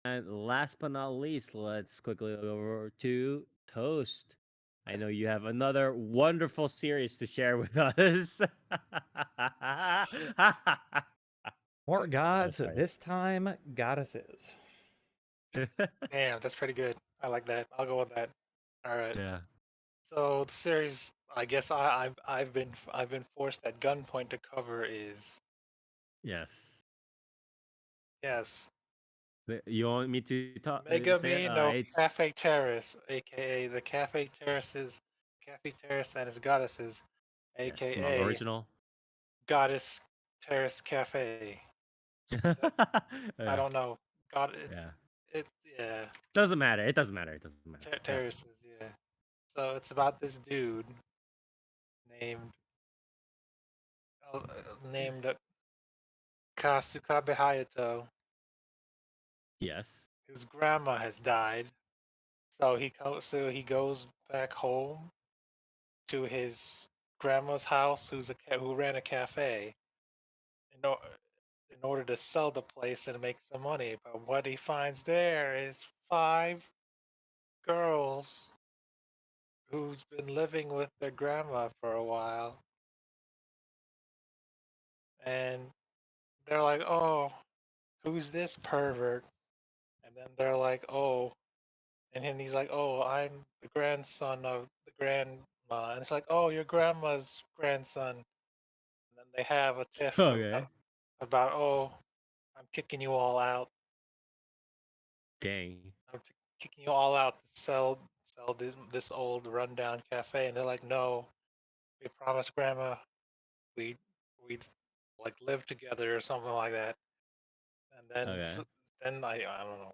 last but not least, let's quickly go over to Toast. I know you have another wonderful series to share with us. More Oh, gods, sorry. this time goddesses. Damn, that's pretty good. I like that. I'll go with that. All right. Yeah. So the series, I guess I've been forced at gunpoint to cover is Yes. yes, You want me to talk? Mega Say it. Me no It's Cafe Terrace, aka the Cafe Terrace and its goddesses, yes, manga aka original. Goddess Terrace Cafe. Is that I Yeah. don't know. God Yeah. it yeah. Doesn't matter. It doesn't matter. It doesn't matter. Yeah. Terraces, yeah. So it's about this dude named named Kasukabe Hayato, Yes. whose grandma has died. So he goes back home to his grandma's house, who ran a cafe, in, o- in order to sell the place and make some money. But what he finds there is five girls who's been living with their grandma for a while, and they're like, "Oh, who's this pervert?" And then they're like, "Oh," and then he's like, "Oh, I'm the grandson of the grandma," and it's like, "Oh, your grandma's grandson." And then they have a tiff Okay. about, "Oh, I'm kicking you all out. Dang. Kicking you all out to sell this old rundown cafe." And they're like, "No, we promised Grandma we we'd like live together or something like that." And Okay. then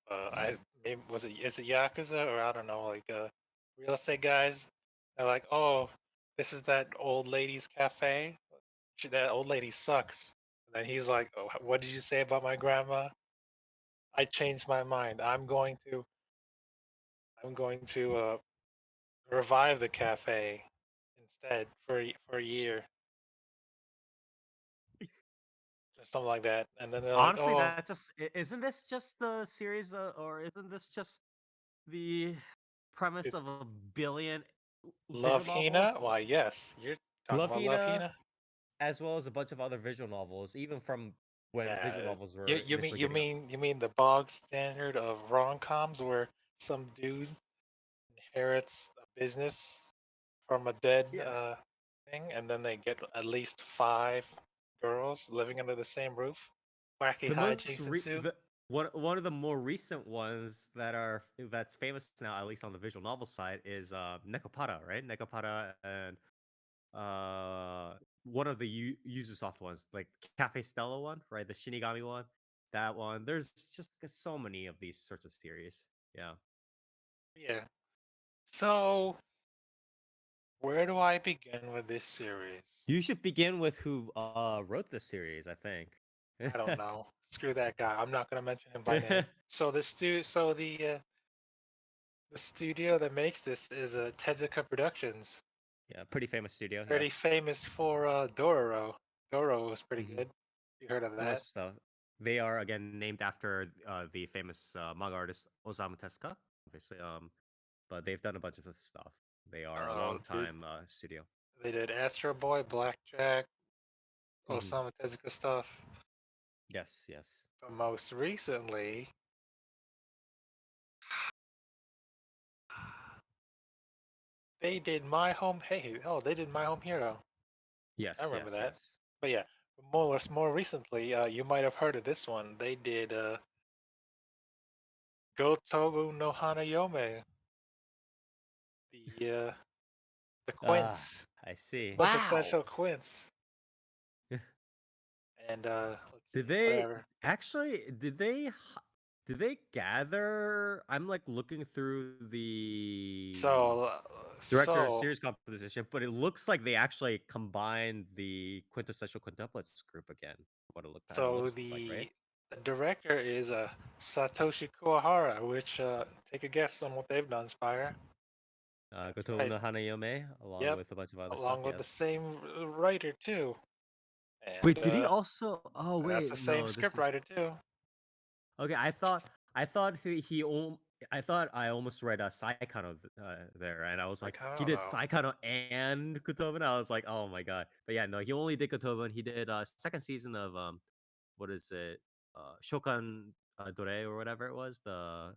I maybe was it is it Yakuza or I don't know, like real estate guys. They're like, "Oh, this is that old lady's cafe. That old lady sucks." And then he's like, "Oh, what did you say about my grandma? I changed my mind. I'm going to revive the cafe instead for a year or something like that." And then they're like, Honestly, "Oh, that just isn't this just the series, or isn't this just the premise it, of a billion visual Love Hina? novels? Why, yes, you're talking Love about Love Hina, Hina. as well as a bunch of other visual novels, even from when visual Yeah, novels were you initially getting up. you mean the bog standard of rom-coms where some dude inherits a business from a dead Yeah. thing, and then they get at least five girls living under the same roof. Wacky The most hijinks ensue. the one of the more recent ones that's famous now, at least on the visual novel side, is Nekopara, right? Nekopara and one of the Ubisoft ones, like Cafe Stella one, right? The Shinigami one, that one. There's just so many of these sorts of series. Yeah, Yeah. So, where do I begin with this series? you should begin with who wrote this series. I think. I don't know. Screw that guy. I'm not gonna mention him by name. So the studio that makes this is Tezuka Productions. Yeah, pretty famous studio. Pretty Yes. famous for Dororo. Dororo was pretty Hmm. good. You heard of Much that? stuff. They are again named after the famous manga artist Osamu Tezuka, obviously. But they've done a bunch of stuff. They are a long Did time studio. they did Astro Boy, Blackjack, Hmm. Osamu Tezuka stuff. Yes, yes. But most recently, they did My Home. Hey, oh, they did My Home Hero. I Yes, remember yes, that. yes. But yeah, more recently, you might have heard of this one. They did Gotobu no Hanayome, the uh, the Ah, quince, I see. Wow. quintessential quince, and let's Did see, they whatever. actually? Did they gather? I'm like looking through the So director so series composition, but it looks like they actually combined the quintessential quintuplets group again. What it look kind of so looks like, right? the director is Satoshi Kuwahara, which take a guess on what they've done, Spire. That's Gotobu right. no Hanayome, along Yep, with a bunch of other stuff. along with the Yes. same writer too, Wait, and did he also? Oh that's the wait, same no. This script is writer too. Okay, I thought I almost read Saikano there, and I was like, Like, I he don't did know. Saikano and Kotobuno. I was like, oh my god. But yeah, no, he only did Kotobuno. He did second season of what is it? Shokan Dore or whatever it was. The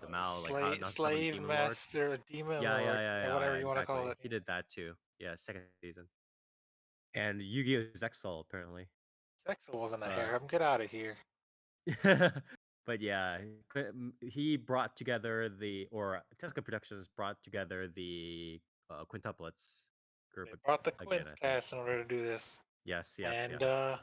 Mao like how not summoned Slave demon lord. master, demon Yeah, yeah, lord, yeah, yeah, whatever yeah, you want to call exactly. it. He did that too. Yeah, second season. And Yu-Gi-Oh's Exile apparently. Sexel wasn't a Uh harem. Get out of here. but yeah, he brought together or Tesca Productions brought together the quintuplets group They brought the again, Quince I think. cast in order to do this, Yes, yes, and yes.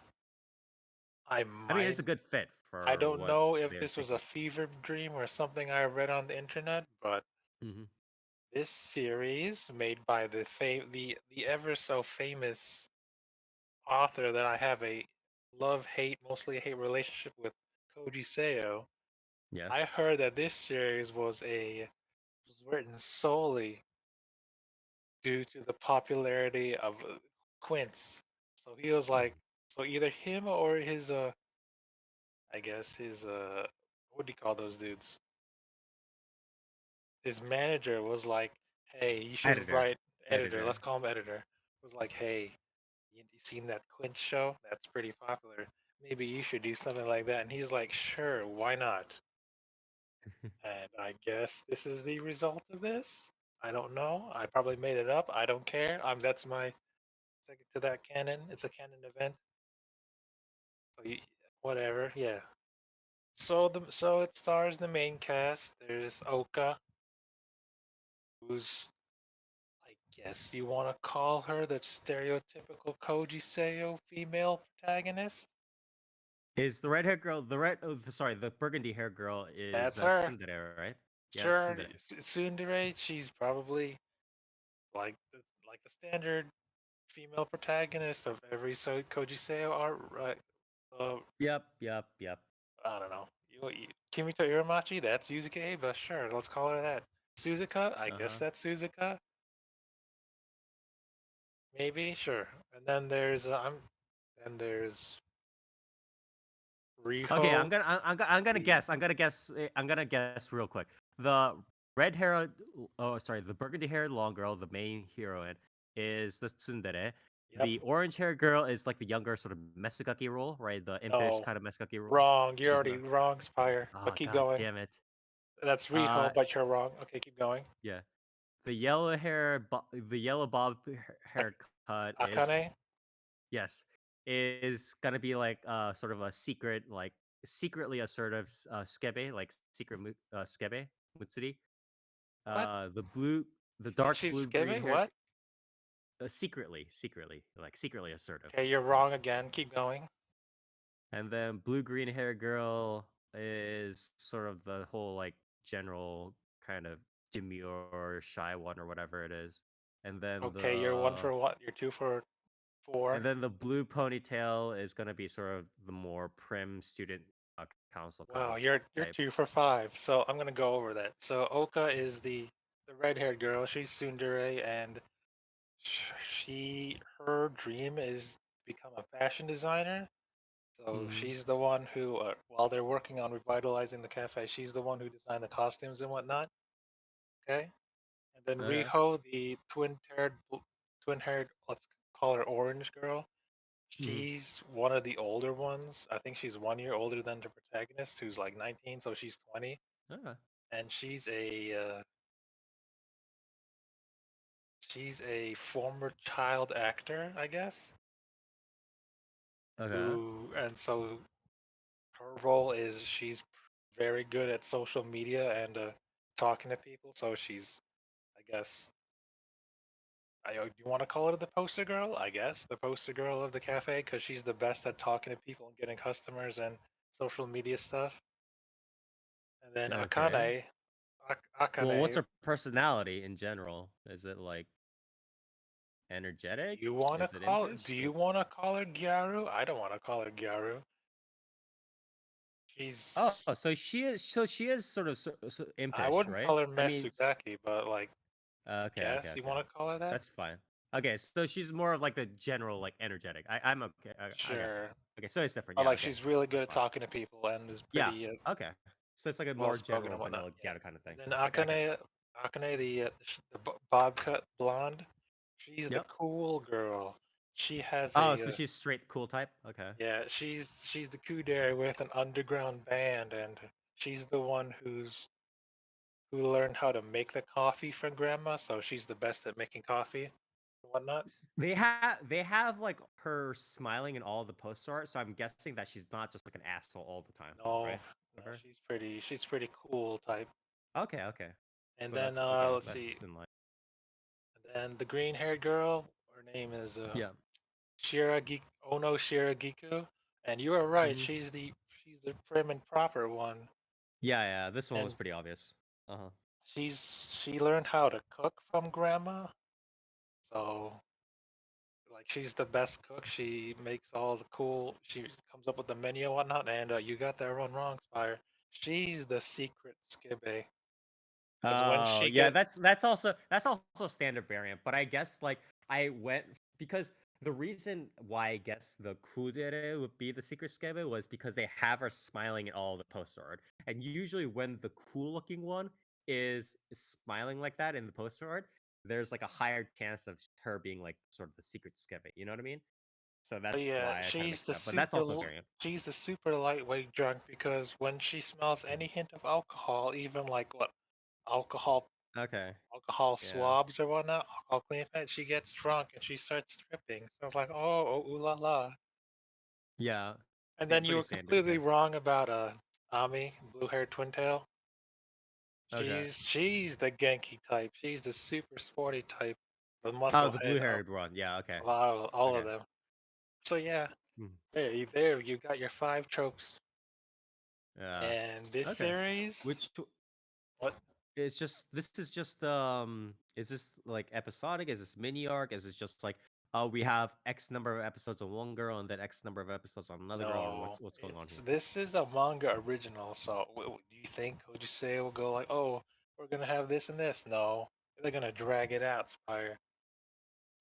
I I mean, might. it's a good fit I for don't what know if they're this was a thinking. fever dream or something I read on the internet, but Hmm. this series made by the ever so famous author that I have a love hate, mostly hate relationship with, Koji Seo. I Yes. heard that this series was written solely due to the popularity of Quince. So he was like, so either him or his I guess his what do you call those dudes? His manager was like, "Hey, you should Editor. write editor. Let's Editor. call him editor." Was like, "Hey, you seen that Quince show? That's pretty popular. Maybe you should do something like that." And he's like, "Sure, why not?" And I guess this is the result of this. I don't know. I probably made it up. I don't care. That's my second to that canon. It's a canon event. So whatever. Yeah. So it stars the main cast. There's Oka, who's, I guess you want to call her the stereotypical Koji Seo female protagonist. Is the red hair girl the red? Oh, sorry, the burgundy hair girl is That's her. Tsundere, right? Yeah, Sure, Tsundere. Tsundere. She's probably like the standard female protagonist of every Koji Seo art. Right? Uh, Yep, yep, yep. I don't know. Kimito Iramachi. That's Yuzuka Eba. Sure, let's call her that. Suzuka. I Uh guess huh. that's Suzuka. Maybe. Sure. And then there's Okay, Riho. I'm gonna guess. I'm gonna guess real quick. The red hair, oh sorry, the burgundy haired long girl, the main heroine, is the tsundere. Yep. The orange haired girl is like the younger sort of Mesugaki role, right? The impish No. kind of Mesugaki role. Wrong. You're She's already not. wrong, Spire. Oh But keep god going. damn it. That's Uh, Riho, but you're wrong. Okay, keep going. yeah. The yellow bob haircut is Akane. yes, is gonna be like sort of a secret like secretly assertive skebe like skebe Mutsuri. What? The You think dark she's blue green Skibby? hair What? secretly like secretly assertive, Okay, you're right? wrong again. Keep going. And then blue green hair girl is sort of the whole like general kind of demure shy one or whatever it is. And then Okay, you're one for one. You're two for four. the blue ponytail is gonna be sort of the more prim student council kind Wow, of you're type. two for five. So I'm gonna go over that. So Oka is the red-haired girl. She's tsundere, and her dream is to become a fashion designer. So Mm-hmm. she's the one who, while they're working on revitalizing the cafe, she's the one who designed the costumes and whatnot. Okay, and then Okay. Riho, the twin-haired, let's call her orange girl. Mm-hmm. She's one of the older ones. I think she's 1 year older than the protagonist, who's like 19, so she's 20, Okay. and she's a former child actor, I guess. Okay. Who and so her role is she's very good at social media and talking to people. So she's, I guess, you want to call her the poster girl? I guess the poster girl of the cafe because she's the best at talking to people and getting customers and social media stuff. And then Okay. Well, what's Akane. her personality in general? Is it like energetic? Is it impish? Do you want to call her Gyaru? I don't want to call her Gyaru. Oh, She's so she is sort of I impish, wouldn't right? call her I mean, Mesuzaki, but like, okay, okay, guess you okay. want to call her that? That's fine. Okay, so she's more of like the general, like energetic. I'm okay. I got Sure. you. Okay, so it's different. But Yeah, like okay, she's really good that's at fine. talking to people and is Yeah, pretty okay. So it's like a well more spoken general and whatnot. vanilla Yeah. Gato kind of thing. And then Okay, I get it. Akane, the bob cut blonde, she's the Yep. cool girl. She has Oh, a so she's straight cool type. Okay. yeah, she's the kudere with an underground band, and she's the one who learned how to make the coffee from grandma, so she's the best at making coffee and whatnot. They have like her smiling in all the post art, so I'm guessing that she's not just like an asshole all the time, No, right? no, Of her? she's pretty cool type. Okay, okay. And So then that's okay. let's That's see, in line. and then the green haired girl, her name is Yeah. Ono Shiragiku, and you are right, Hmm. she's the prim and proper one, Yeah, yeah. This one was and pretty obvious. Uh huh. she learned how to cook from grandma, so like she's the best cook. She makes all the cool. She comes up with the menu and whatnot. And you got that one wrong, Spire. She's the secret skibbe. Because when Oh, she yeah, get that's also standard variant, but I guess like I went because the reason why I guess the kudere would be the secret skebe was because they have her smiling in all the post art. And usually when the cool looking one is smiling like that in the post art, there's like a higher chance of her being like sort of the secret skebe. You know what I mean? So but that's yeah, why I kind of mixed it up. But that's also a variant. she's the super lightweight drunk because when she smells any hint of alcohol, even like what alcohol Okay. alcohol Yeah. swabs or whatnot, alcohol clean fat, she gets drunk and she starts stripping. So it's like, oh, ooh la la. Yeah. And then you Pretty were standard. completely Okay. wrong about Ami, blue haired twin tail. Okay. She's the Genki type. She's the super sporty type, the Oh, muscle the head of blue-haired one. Yeah, okay. a lot of all of Okay. them. So yeah, Mhm. there you got your five tropes. Yeah. And this Okay. series, Which what? it's just this is just is this like episodic? Is this mini arc? Is this just like we have X number of episodes on one girl and then X number of episodes on another girl, or No, what's going on it's here? this is a manga original. So do you think? Would you say it will go like, oh, we're gonna have this and this? No, they're gonna drag it out, Spire.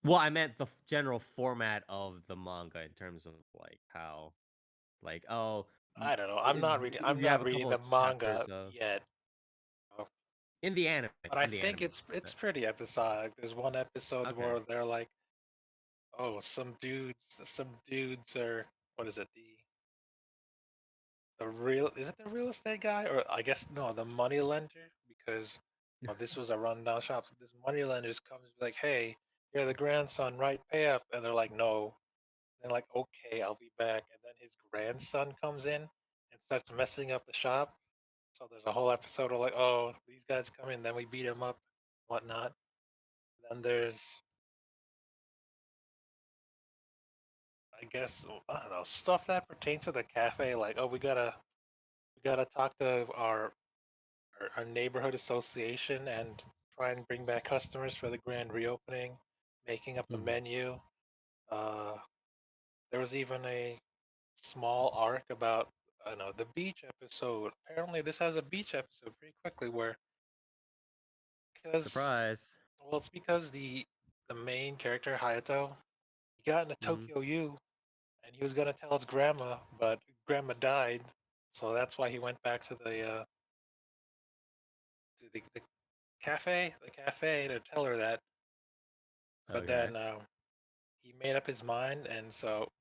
Well, I meant the general format of the manga in terms of like how like I don't know. I'm we have not a reading couple the of chapters manga of yet. in the anime But I in the think anime. it's pretty episodic. There's one episode Okay. where they're like, oh, some dudes are what is it? The real is it the real estate guy or I guess no, the money lender because this was a rundown shop. So this money lender comes like, hey, you're the grandson, right? Pay up, and they're like, no. And they're like, okay, I'll be back. And then his grandson comes in and starts messing up the shop. So there's a whole episode of like, oh, these guys come in, then we beat him up, whatnot. Then there's I guess I don't know stuff that pertains to the cafe. Like, oh, we gotta talk to our neighborhood association and try and bring back customers for the grand reopening. Making up a Mhm. menu. Uh, there was even a small arc about I don't know the beach episode. Apparently, this has a beach episode pretty quickly where because Surprise. well, it's because the main character Hayato he got into Hmm. Tokyo U and he was gonna tell his grandma, but grandma died, so that's why he went back to the cafe to tell her that. But Okay. then he made up his mind, and so,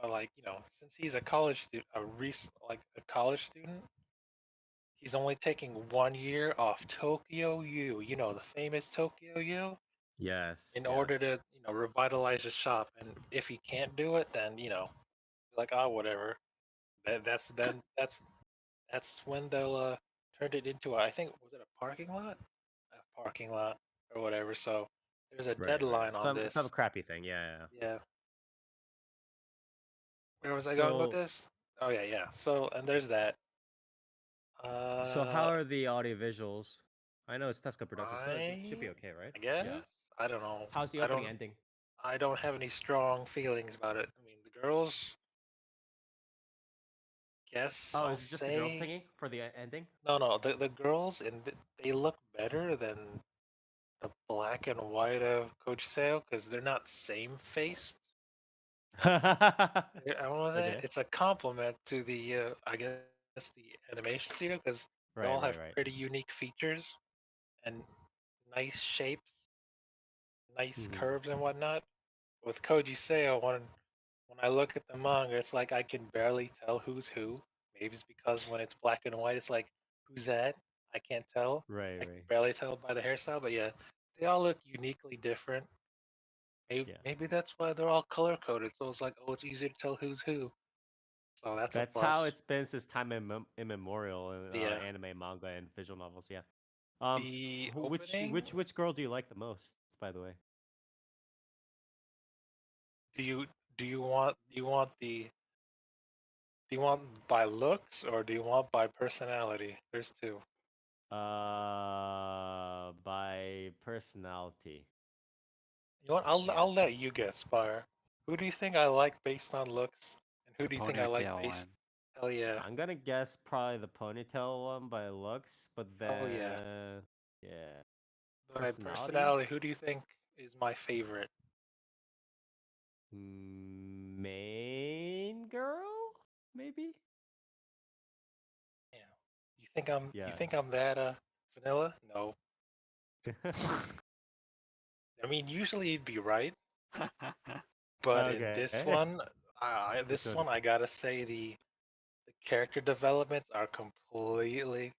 but like since he's a college student, like a college student, he's only taking 1 year off Tokyo U. The famous Tokyo U, Yes. in order Yes. to revitalize his shop. And if he can't do it, then like whatever. That's when they'll turn it into I think was it a parking lot, or whatever. So there's a Right. Right. deadline on Some this. crappy thing. Yeah. Yeah. Yeah. Where was I going with So this? Oh yeah, yeah. So and there's that. So how Uh, are the audio visuals? I know it's Tesco Productions, so it should be I okay, right? I Yeah. guess I don't know. How's the I opening don't ending? I don't have any strong feelings about it. I mean, the girls. Guess Oh, I'll is it just the girl say singing for the ending? no, no. The girls they look better than the black and white of Coach Sale because they're not same faced. I want to say Okay. it's a compliment to the I guess the animation studio because they Right, all right, have right. pretty unique features and nice shapes, nice Mhm. curves and whatnot. With Koji Seo, when I look at the manga, it's like I can barely tell who's who. Maybe it's because when it's black and white, it's like who's that? I can't tell. Right, I can right. barely tell by the hairstyle, but yeah, they all look uniquely different. Maybe, Yeah. maybe that's why they're all color coded. So it's like, oh, it's easier to tell who's who. So that's a That's how plus. it's been since time immemorial in Yeah, anime, manga, and visual novels. Yeah. the opening. Which girl do you like the most? By the way. Do you do you want by looks or do you want by personality? There's two. By personality, You know what? I I'll guess. let you get Spire. Who do you think I like based on looks, and who The do you think I like ponytail based? one. Hell yeah, I'm gonna guess probably the ponytail one by looks, but hell yeah. then yeah, By personality, personality, who do you think is my favorite? main girl, maybe. Yeah. You Yeah. think I'm that vanilla? No. I mean, usually you'd be right, but in this Okay. one, Which this one? one I gotta say the character developments are completely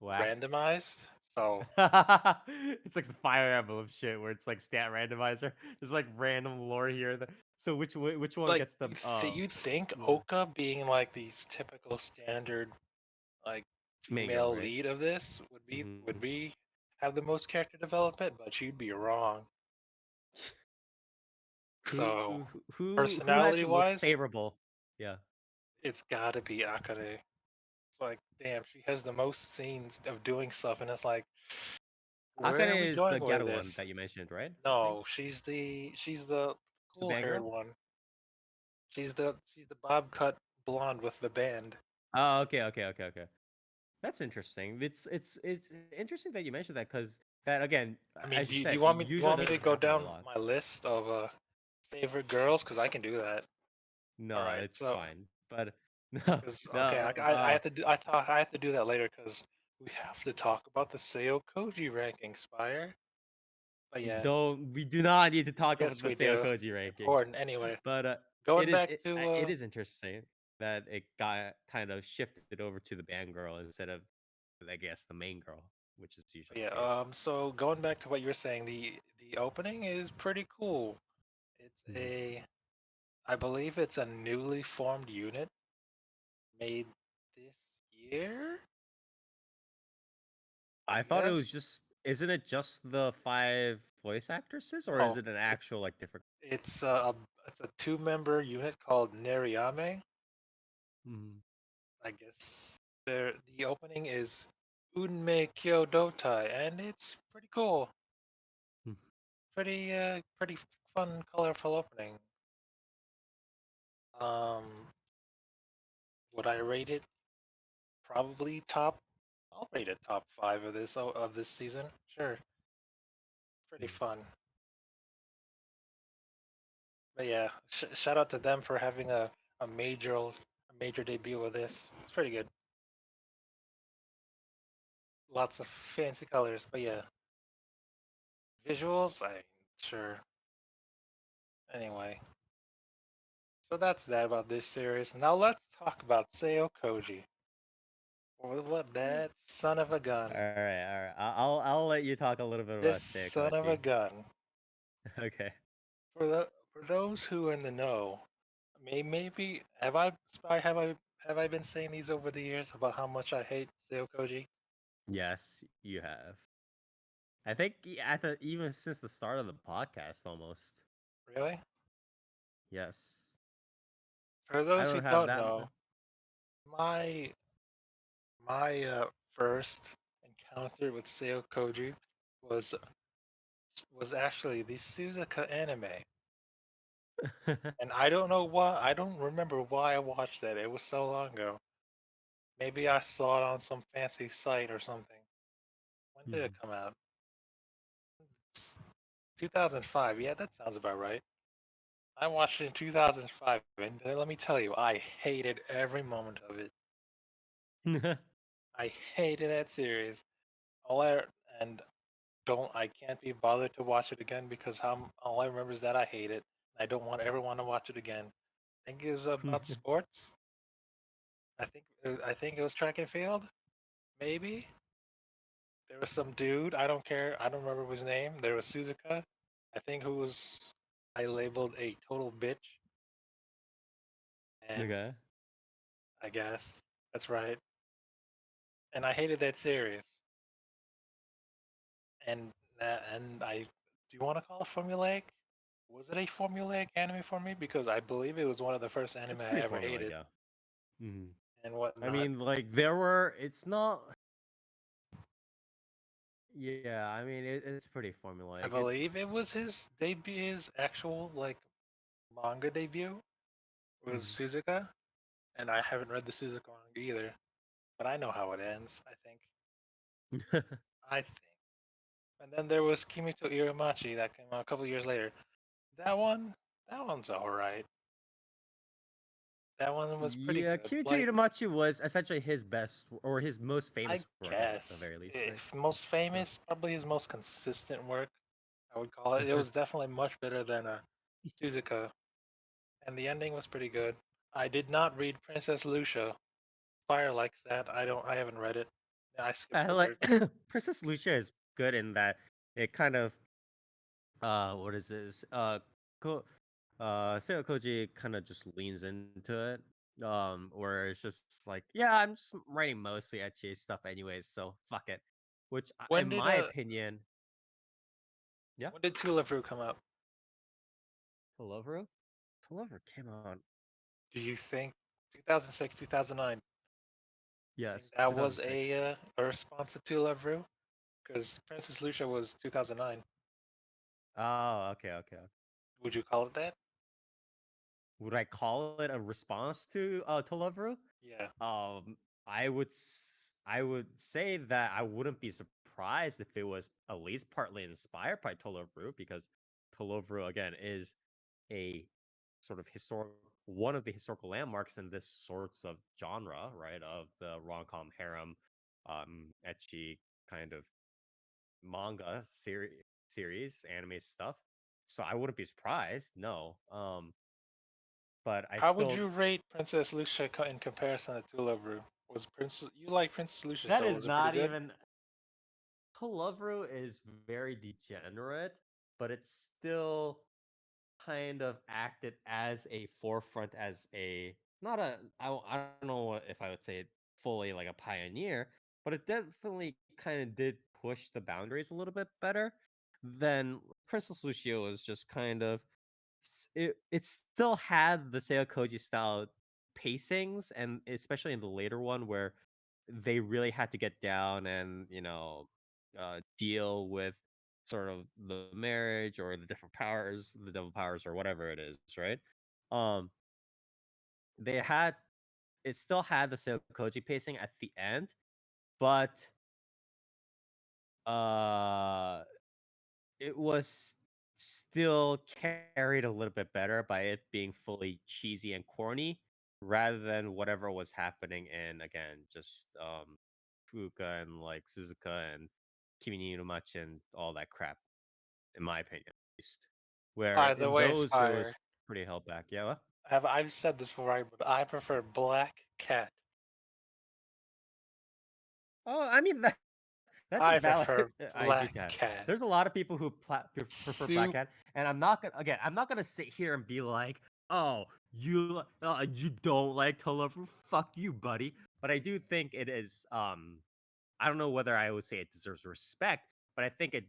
Whack. randomized. So It's like some Fire Emblem shit where it's like stat randomizer. There's like random lore here. So which one like gets the oh you'd think yeah. Oka being like these typical standard like Main girl, female right? lead of this Hmm. would be have the most character development, but you'd be wrong. So Who has personality the most wise, favorable? Yeah. it's gotta be Akane. It's like, damn, she has the most scenes of doing stuff, and it's like, where are Akane we is the going with ghetto one this? that you mentioned, right? I think No, she's the it's the cool band haired girl. one. She's the bob cut blonde with the band. Oh, okay, okay, okay, okay. That's interesting. It's interesting that you mentioned that because that again, I mean, as you do said, you it want me usually to doesn't go happen a down lot. my list of favorite girls? Because I can do that. All No, right, it's so fine. But no, because okay, no. I have to do I have to do that later because we have to talk about the Seo Koji ranking, Spire. But yeah, We do not need to talk about yes, the we Seo do. Koji It's ranking. important. Anyway, But going back to it is interesting that it got kind of shifted over to the band girl instead of I guess the main girl, which is usually yeah, the case. so going back to what you were saying, the opening is pretty cool. It's Mhm. a I believe it's a newly formed unit made this year. I thought it Yes. was just isn't it just the five voice actresses or is No, it an actual like different? it's it's a two-member unit called Neriame. Mhm. I guess the opening is Unme Kyo Dotai, and it's pretty cool. Hmm. Pretty fun, colorful opening. Um, would I rate it? Probably top. I'll rate it top five of this season. Sure, pretty Hmm. fun. But yeah, shout out to them for having a major debut with this. It's pretty good. Lots of fancy colors, but yeah, visuals. I sure. Anyway, so that's that about this series. Now let's talk about Seo Koji. What that son of a gun. All right, all right. I'll let you talk a little bit This about son of a Seikochi. gun. Okay. For those who are in the know, maybe have I been saying these over the years about how much I hate Seo Koji? Yes, you have. I think at the even since the start of the podcast, almost. Really? Yes. For I those who don't have don't that. know, my first encounter with Seo Koji was was actually the Suzuka anime. And I don't know why, I don't remember why I watched that. It was so long ago. Maybe I saw it on some fancy site or something. When did it Mhm. come out? 2005. Yeah, that sounds about right. I watched it in 2005, and let me tell you, I hated every moment of it. I hated that series. All I and don't I can't be bothered to watch it again because all I remember is that I hate it. I don't want everyone to watch it again. I think it was about sports. I think it was track and field. Maybe there was some dude. I don't care. I don't remember his name. There was Suzuka. I think who was I labeled a total bitch, and Okay. I guess that's right. And I hated that series. And I do you want to call it formulaic? Was it a formulaic anime for me? Because I believe it was one of the first anime It's I pretty ever formulaic, hated yeah. Hmm. and I whatnot. mean, like there were. It's not. Yeah, I mean it's pretty I formulaic. believe it was It's. his debut, his actual like manga debut was Mhm. Suzuka, and I haven't read the Suzuka manga either, but I know how it ends. I think, and then there was Kimito Iramachi that came out a couple years later. That one, that one's all right. That one was pretty Yeah, good. Kimichi Like Itachi was essentially his best or his most I famous work at the guess very least, right? if most So. famous, probably his most consistent work. I would call it. It was definitely much better than Suzuka, and the ending was pretty good. I did not read Princess Lucia. Fire likes that. I don't. I haven't read it. I skipped I over like it. Princess Lucia is good in that it kind of what is this? Seo Koji kind of just leans into it. Where it's just like, yeah, I'm just writing mostly ecchi stuff anyways, so fuck it. Which When in did my opinion, yeah, when did Tulip come out? Pullover? Pullover came out. Do you think 2006, 2009? You think Yes, that was 2006. a response to Tulip because Princess Lucia was 2009. Oh, okay. Would you call it that? Would I call it a response to Loveru? Yeah. Um, I would say that I wouldn't be surprised if it was at least partly inspired by Tolovru because Tolovru again is a sort of historic one of the historical landmarks in this sorts of genre, right? Of the rom-com harem, ecchi kind of manga series, anime stuff. So I wouldn't be surprised, no. But I How would still you rate Princess Lucia in comparison to Tulip? Was Princess you like Princess Lucia? that So is was it pretty not good? even Palovru is very degenerate, but it's still kind of acted as a forefront, as a not a I don't know if I would say it fully like a pioneer, but it definitely kind of did push the boundaries a little bit better than Princess Lucio was just kind of it still had the Seo Koji style pacings, and especially in the later one where they really had to get down and deal with sort of the marriage or the different powers, the devil powers or whatever it is, right? Um, they had it still had the Seo Koji pacing at the end, but uh it was still carried a little bit better by it being fully cheesy and corny rather than whatever was happening in again just Fuka and like Suzuka and Kimi ni Umachi and all that crap, in my opinion, at least. Where By the in way, those it was Spire, pretty held back. Yeah. What? I've said this before, right, but I prefer Black Cat. Oh, I mean that's a I valid prefer idea Black to have. Cat. There's a lot of people who prefer Black Soup. Cat, and I'm not gonna again. I'm not gonna sit here and be like, "Oh, you don't like Tolofu? Fuck you, buddy." But I do think it is. I don't know whether I would say it deserves respect, but I think it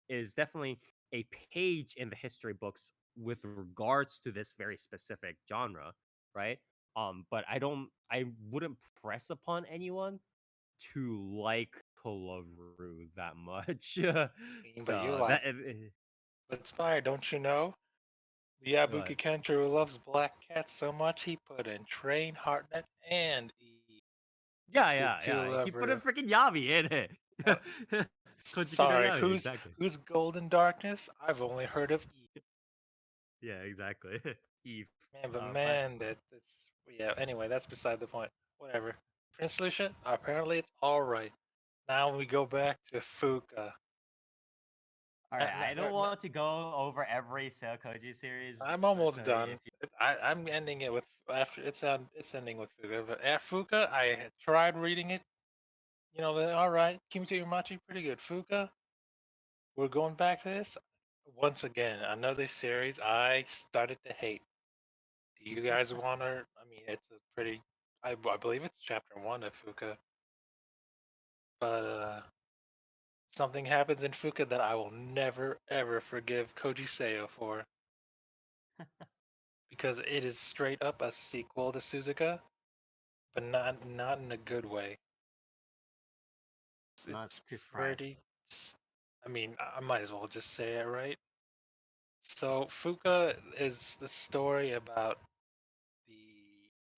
is definitely a page in the history books with regards to this very specific genre, right? But I wouldn't press upon anyone to like Koloru that much. But you So like. that But Spire, don't you know? The but Yabuki Kentaro loves Black Cat so much he put in Train, Heartnet, and E yeah, into yeah, Two yeah. He put a Lover. freaking Yabi in Uh, it. Koji Sorry, Kudayami, exactly. who's Golden Darkness? I've only heard of Eve. Yeah, exactly. Eve. Man, but But man, that's yeah. Anyway, that's beside the point. Whatever. Prince Lucia. Apparently, it's all right. Now we go back to Fuka. all right, Not, I not, don't not, not- want to go over every Seokoji series. I'm almost So done. if you I'm ending it with after it's ending with Fuka. But at Fuka, I had tried reading it. You know, all right, Kimito Umachi, pretty good. Fuka, we're going back to this once again. Another series I started to hate. Do you guys want to? I mean, it's a pretty. I believe it's chapter one of Fuka, but something happens in Fuka that I will never ever forgive Koji Seo for because it is straight up a sequel to Suzuka, but not in a good way. not It's too surprised. pretty. I mean, I might as well just say it right. So Fuka is the story about the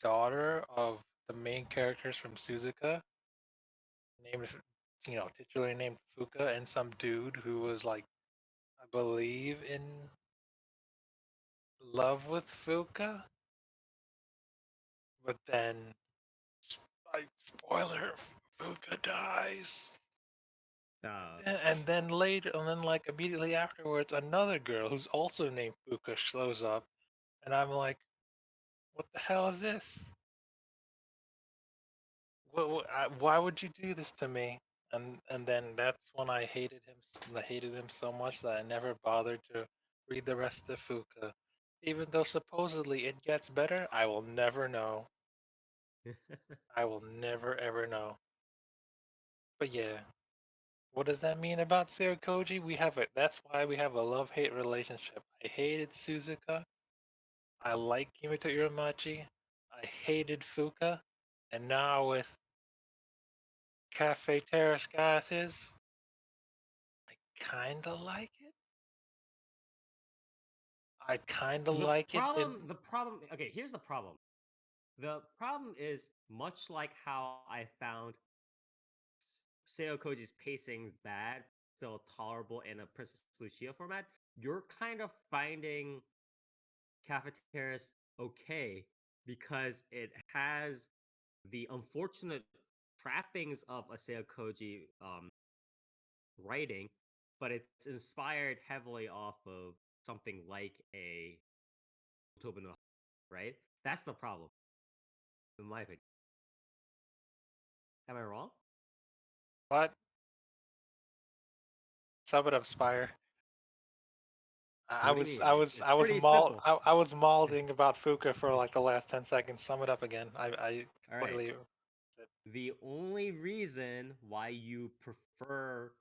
daughter of the main characters from Suzuka, named titularly named Fuka, and some dude who was like, I believe, in love with Fuka, but then, like, spoiler, Fuka dies. Uh, And then later, and then like immediately afterwards, another girl who's also named Fuka shows up, and I'm like, what the hell is this? Why would you do this to me? And then that's when I hated him. I hated him so much that I never bothered to read the rest of Fuka. Even though supposedly it gets better, I will never know. I will never ever know. But yeah, what does that mean about Serokoji? We have it. That's why we have a love-hate relationship. I hated Suzuka. I like Kimito Uramachi. I hated Fuka. And now with Cafe Terrace Goddesses, I kinda like it. I kinda like it. the problem. Okay, here's the problem. The problem is much like how I found Seo Koji's pacing bad, still tolerable in a Princess Lucia format. You're kind of finding Cafeteria's okay because it has the unfortunate trappings of a Seo Koji writing, but it's inspired heavily off of something like a Tobin, right? That's the problem, in my opinion. Am I wrong? What? Sum it up, Spire. I What do you was mean? I was It's I was pretty mauled simple. I was mauling about Fuka for like the last 10 seconds. Sum it up again. I All right. completely. The only reason why you prefer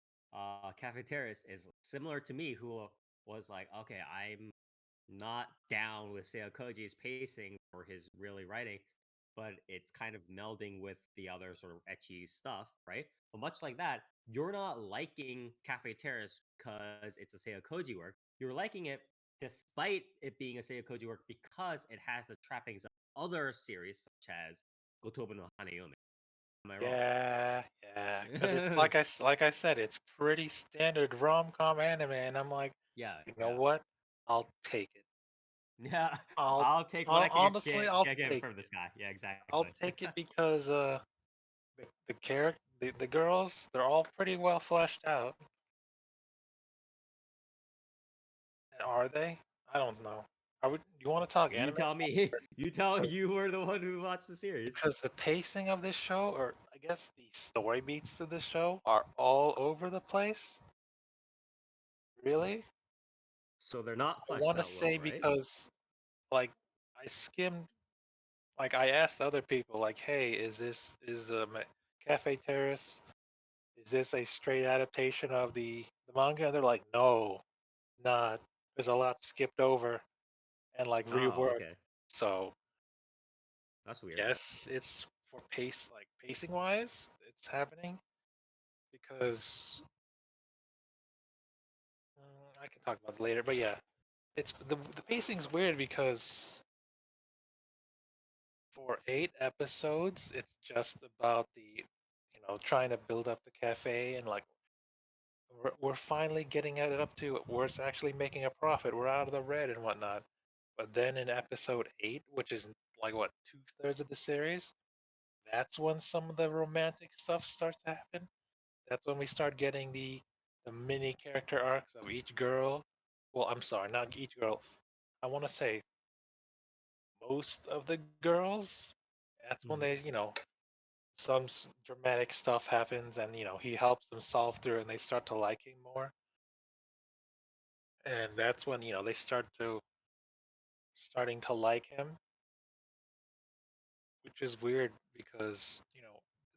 Cafe Terrace is similar to me, who was like, okay, I'm not down with Seo Koji's pacing or his really writing, but it's kind of melding with the other sort of etchy stuff, right? But much like that, you're not liking Cafe Terrace because it's a Seo Koji work. You're liking it despite it being a Seo Koji work because it has the trappings of other series such as Gotobu no Hanayome. Am I wrong? Yeah, yeah. Because it's like I said, it's pretty standard rom-com anime, and I'm like, Yeah, you know yeah. what? I'll take it. Yeah, I'll, I'll take what I'll I can honestly, I'll get take from it. this guy. Yeah, I'll exactly. take it because the character the girls, they're all pretty well fleshed out. Are they? I don't know. Are we, you want to talk You anime? tell me. You tell Because you were the one who watched the series. because the pacing of this show, or I guess the story beats to this show, are all over the place. Really? So they're not I fleshed want to out well, say right? because, like, I skimmed, like, I asked other people, like, hey, is Cafe Terrace? Is this a straight adaptation of the manga? And they're like, no, not. There's a lot skipped over and like Oh, reworked. okay. So That's weird. yes, it's for pacing wise, it's happening because I can talk about it later. But yeah, it's the pacing's weird because for 8 episodes, it's just about trying to build up the cafe and like we're finally getting it up to where it's actually making a profit. We're out of the red and whatnot. But then in episode 8, which is like what, 2/3 of the series, that's when some of the romantic stuff starts to happen. That's when we start getting the mini character arcs of each girl. Well, I'm sorry, not each girl. I want to say most of the girls. That's when Mhm. there's, some dramatic stuff happens, and he helps them solve through, it, and they start to like him more. And that's when they starting to like him, which is weird because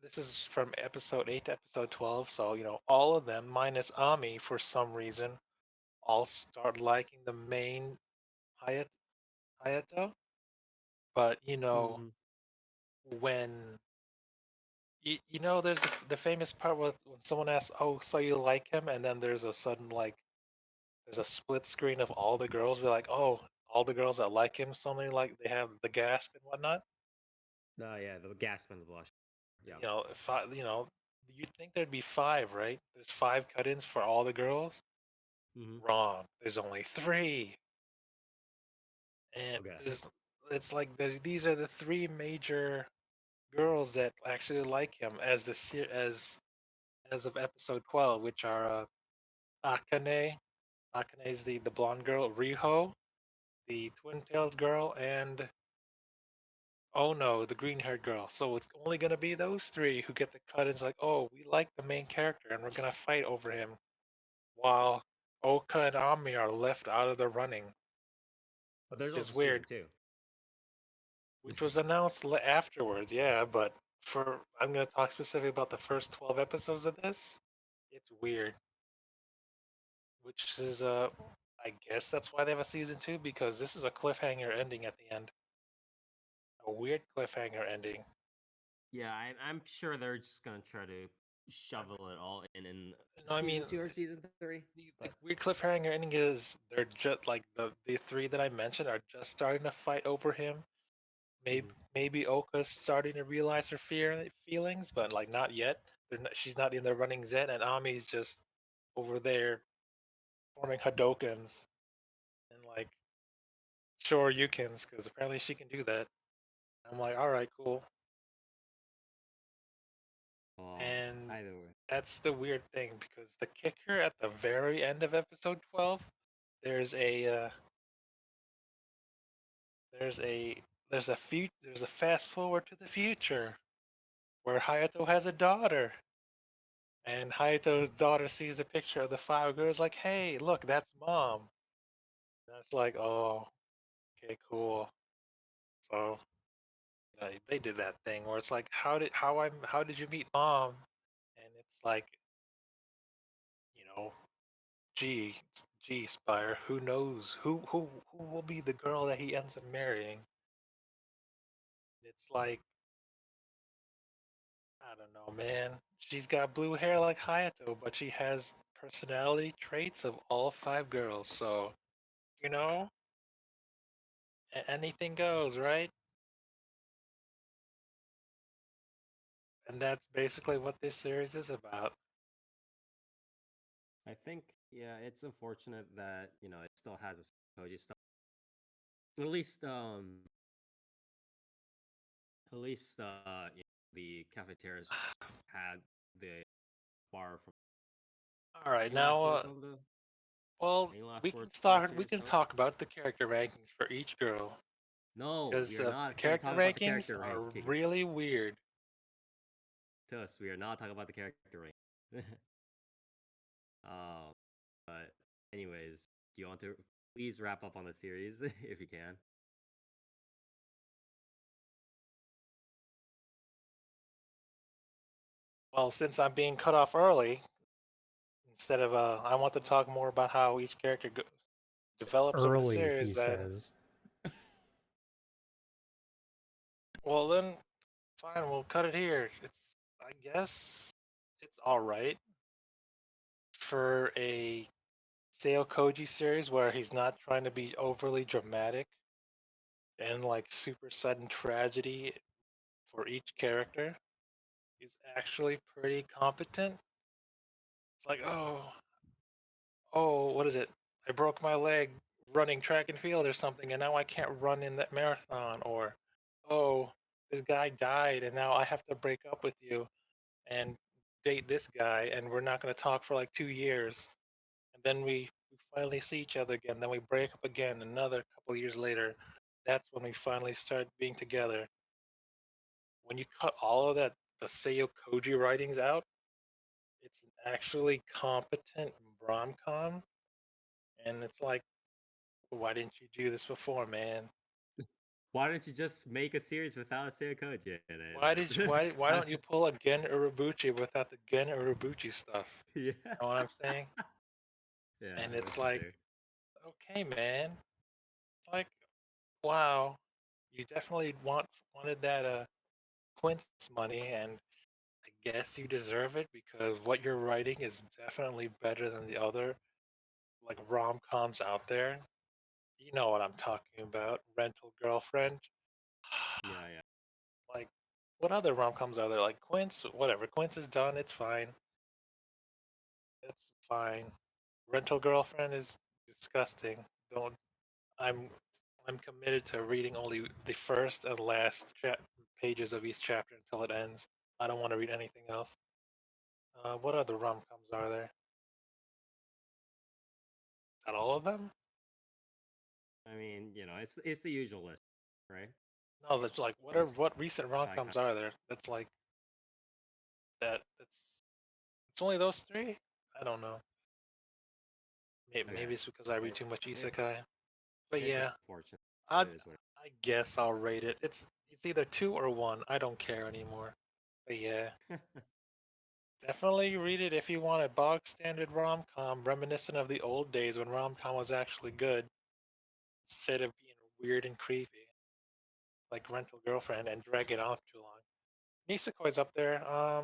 this is from episode 8 to episode 12, so all of them minus Ami for some reason all start liking the main Hayat Hayato. But Mhm. when there's the famous part with when someone asks, "Oh, so you like him?" and then there's a sudden like there's a split screen of all the girls. We're like, "Oh, all the girls that like him." Suddenly, like they have the gasp and whatnot. Yeah, the gasp and the blush. Yeah. If you'd think there'd be five, right? There's five cut-ins for all the girls. Mhm. Wrong. There's only three, and Okay. it's like these are the three major girls that actually like him as of episode 12, which are Akane. Akane is the blonde girl, Riho, the twin-tailed girl, and oh no, the green-haired girl. So it's only gonna be those three who get the cut-ins. Like, oh, we like the main character, and we're gonna fight over him, while Oka and Ami are left out of the running, But there's which is also weird. season 2. Which was announced afterwards, yeah. But I'm gonna talk specifically about the first 12 episodes of this. It's weird, which is I guess that's why they have a season 2, because this is a cliffhanger ending at the end. A weird cliffhanger ending. Yeah, I'm sure they're just gonna try to shovel it all in No, I mean season 2 or season 3. the But weird cliffhanger ending is they're just like the three that I mentioned are just starting to fight over him. mhm. Maybe Oka's starting to realize her feelings, but like not yet. She's not in the runnings yet, and Ami's just over there forming Hadokens and like Shoryukens because apparently she can do that. I'm like, all right, cool. And Either way. that's the weird thing because the kicker at the very end of episode 12, there's a there's a there's a fast forward to the future where Hayato has a daughter. And Hayato's daughter sees a picture of the five girls, like, "Hey, look, that's mom." And it's like, "Oh, okay, cool." So they did that thing where it's like, how did you meet mom? And it's like, you know, gee, gee, Spire, who knows who will be the girl that he ends up marrying? It's like, I don't know, man. She's got blue hair like Hayato, but she has personality traits of all five girls. So you know, anything goes, right? And that's basically what this series is about. I think yeah, it's unfortunate that it still has a Koji stuff. At least the cafeterias had the bar from. All right, Any last now, words on the? well, Any last we can words on the start. We series, can Toast? talk about the character rankings for each girl No, because we are the not going to character talk about the rankings character are rankings. really weird. Toast, we are not talking about the character rank. um, but anyways, do you want to please wrap up on the series if you can? Well, since I'm being cut off early, instead of I want to talk more about how each character develops over the Early, he series. Then, says. well, then fine, we'll cut it here. I guess, it's all right for a Seo Koji series where he's not trying to be overly dramatic and like super sudden tragedy for each character. He's actually pretty competent. It's like, oh, oh, what is it? I broke my leg running track and field or something, and now I can't run in that marathon. Or, oh, this guy died, and now I have to break up with you and date this guy, and we're not going to talk for like 2 years. And then we finally see each other again. Then we break up again another couple years later. That's when we finally start being together. When you cut all of that, the Seiyo Koji writings out, it's an actually competent rom com. And it's like, why didn't you do this before, man? Why don't you just make a series without Seikoji in it? Why don't you pull a Gen Urobuchi without the Gen Urobuchi stuff? Yeah. You know what I'm saying? Yeah, And it's that's like, fair. okay, man. It's like, wow, you definitely wanted that Quince money, and I guess you deserve it because what you're writing is definitely better than the other like rom coms out there. You know what I'm talking about? Rental Girlfriend. Yeah, yeah. Like, what other rom coms are there? Like Quince, whatever. Quince is done. It's fine. It's fine. Rental Girlfriend is disgusting. Don't. I'm. I'm committed to reading only the first and last pages of each chapter until it ends. I don't want to read anything else. What other rom coms are there? Not all of them? I mean, it's the usual list, right? No, that's like Basic what recent rom sci coms are there? That's like that. It's only those three. I don't know. Maybe Okay. it's because I read It's too much it, isekai. But it's yeah, unfortunate. I It is what. I guess I'll rate it. It's either 2 or 1. I don't care anymore. But yeah, definitely read it if you want a bog standard rom com reminiscent of the old days when rom com was actually good instead of being weird and creepy like Rental Girlfriend and drag it on too long. Nisekoi's up there. I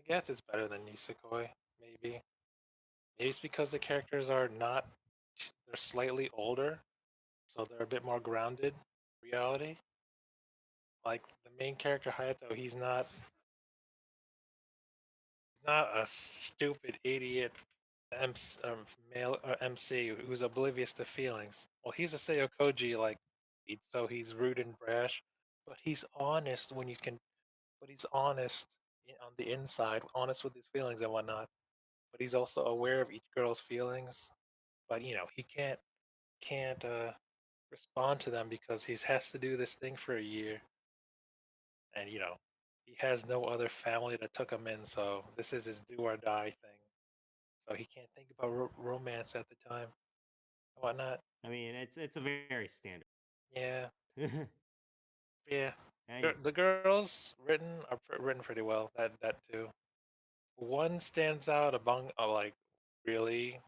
guess it's better than Nisekoi. Maybe. Maybe it's because the characters are not. They're slightly older, so they're a bit more grounded. Reality. Like the main character Hayato, he's not a stupid idiot male MC who's oblivious to feelings. Well, he's a Seiyokoji, like, so he's rude and brash, but he's honest when you can. But he's honest on the inside, honest with his feelings and whatnot. But he's also aware of each girl's feelings. But he can't respond to them because he has to do this thing for a year, and he has no other family that took him in, so this is his do or die thing. So he can't think about romance at the time and whatnot. I mean, it's a very standard. Yeah, yeah. And The girls written pretty well. That too. One stands out among like really.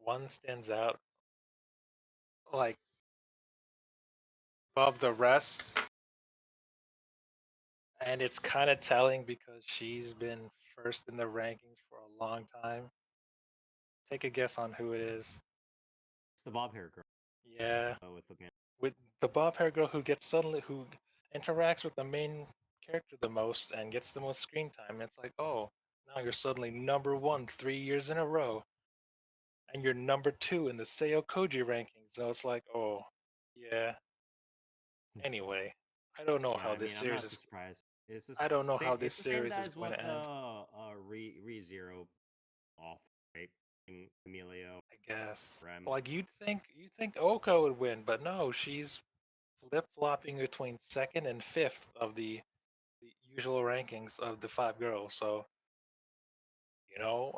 One stands out like above the rest, and it's kind of telling because she's been first in the rankings for a long time. Take a guess on who it is. it's the bob hair girl Yeah, with the man. with the bob hair girl who interacts with the main character the most and gets the most screen time. It's like, oh, now you're suddenly number one 3 years in a row, and you're number two in the Seiyo Koji rankings. So it's like, oh, yeah. Anyway, I don't know Yeah, how I this mean, I'm series not too is. surprised. It's the I don't know same. how this It's the same series is as going what to end. Re Zero off, right? And Emilio I guess. Rem. Like you'd think Oko would win, but no, she's flip flopping between second and fifth of the usual rankings of the five girls. So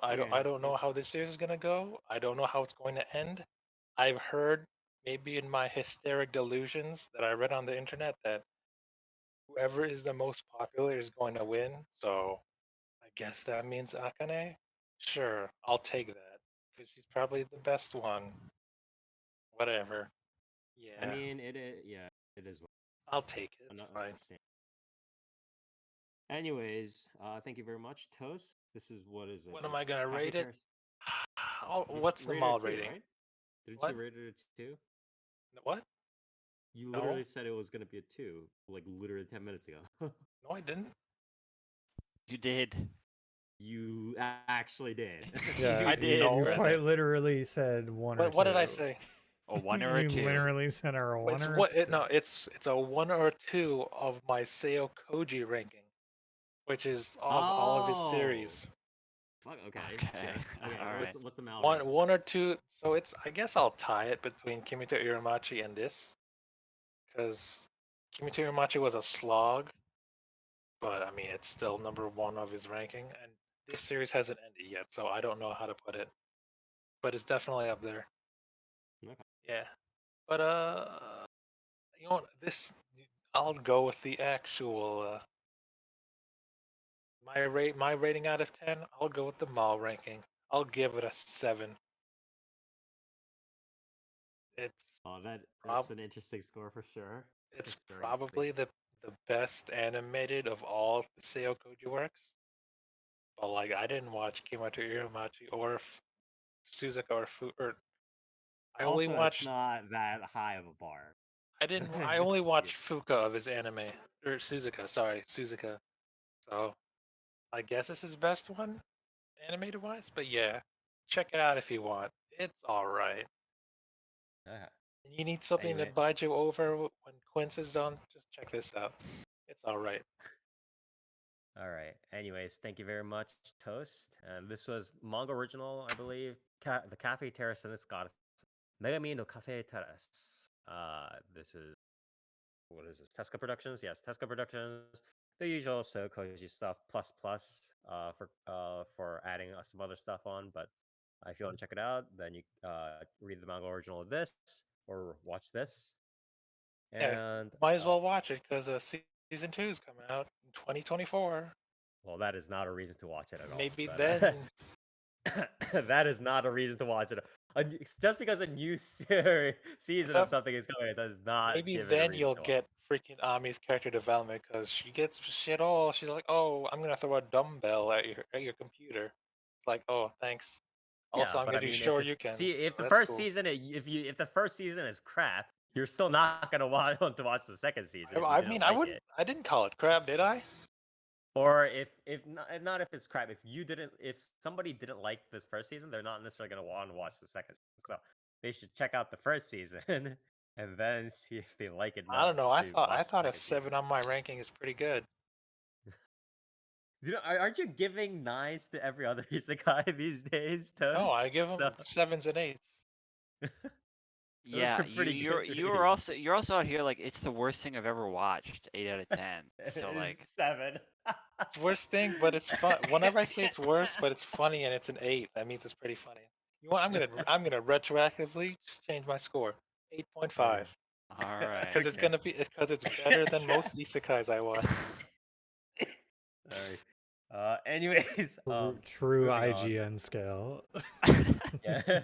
I don't Okay, I don't know how this series is gonna go. I don't know how it's going to end. I've heard maybe in my hysteric delusions that I read on the internet that whoever is the most popular is going to win. So I guess that means Akane. Sure, I'll take that because she's probably the best one. Whatever. I Yeah, mean, yeah, it is I'll take it. It's another fine. stand. Anyways, thank you very much, Toast. This is what is it? What am I It's gonna Cafe rate it? Terrace. Oh, You just what's the rated mall it two, rating? right? Didn't you What? rate it a two? What? You No, literally said it was gonna be a two, like literally 10 minutes ago. no, I didn't. You did. You actually did. Yeah, I did you read quite that. literally said one or two. What did I say? A 1 or a You 2. literally said a one It's or a what? two. No, it's a 1 or 2 of my Seo Koji ranking, which is of all of his Oh, series. fuck. Okay, Okay, sure. Okay, alright. what's the Mal One ranking? 1 or 2. So it's, I guess I'll tie it between Kimito Iramachi and this, because Kimito Iramachi was a slog, but I mean it's still #1 of his ranking, and this series hasn't ended yet, so I don't know how to put it, but it's definitely up there. Okay. Yeah, but you know what? I'll go with the actual my rating out of 10. I'll go with the Mal ranking. I'll give it a 7. It's Oh, prob that's an interesting score for sure. it's It's very interesting. probably the best animated of all the Seo Koji works. But like, I didn't watch Kimito Iramachi or Suzuka or I only Also, it's watched not that high of a bar. I only watched Fuka of his anime, or Suzuka. Sorry, Suzuka. So I guess it's his best one, animated wise. But yeah, check it out if you want. It's all right. Okay. And you need something to Anyway, bide you over when Quince is done. Just check this out. It's all right. all right. Anyways, thank you very much, Toast. And this was manga original, I believe. The Cafe Terrace and its goddess, Megami no Cafe Terrace. This is what is this? Tesca Productions? Yes, Tesca Productions. The usual So Koji stuff for adding some other stuff on. But if you want to check it out, then you read the manga original of this or watch this. Yeah, And might as well watch it because season 2 is coming out in 2024. well, that is not a reason to watch it at all. Maybe But then. that is not a reason to watch it. Just because a new season of Except something is coming, it does not maybe give it a then reason you'll to watch. get freaking Ami's character development because she gets shit all. She's like, "Oh, I'm gonna throw a dumbbell at your computer." It's like, "Oh, thanks." Also, Yeah, I'm but gonna I do mean, if the shoryukens, so if the that's first cool. season, if the first season is crap, you're still not gonna want to watch the second season if you I didn't mean, I like wouldn't. it. I didn't call it crap, did I? Or if not if it's crap, if somebody didn't like this first season, they're not necessarily gonna want to watch the second season. So they should check out the first season and then see if they like it I enough don't know. to I watch the thought a second season. 7 on my ranking is pretty good. Aren't you giving nines to every other isekai these days, No, Toast? I give So them 7s and 8s. those Yeah, are pretty good you're ratings. also out here like it's the worst thing I've ever watched. 8 out of 10. So like 7. It's worst thing, but it's fun. Whenever I say it's worse, but it's funny and it's an 8, that means it's pretty funny. You know what? I'm gonna retroactively just change my score. 8.5. all right. Because it's better than most isekais I watch. Sorry. Anyways, True moving on. IGN scale. Yeah.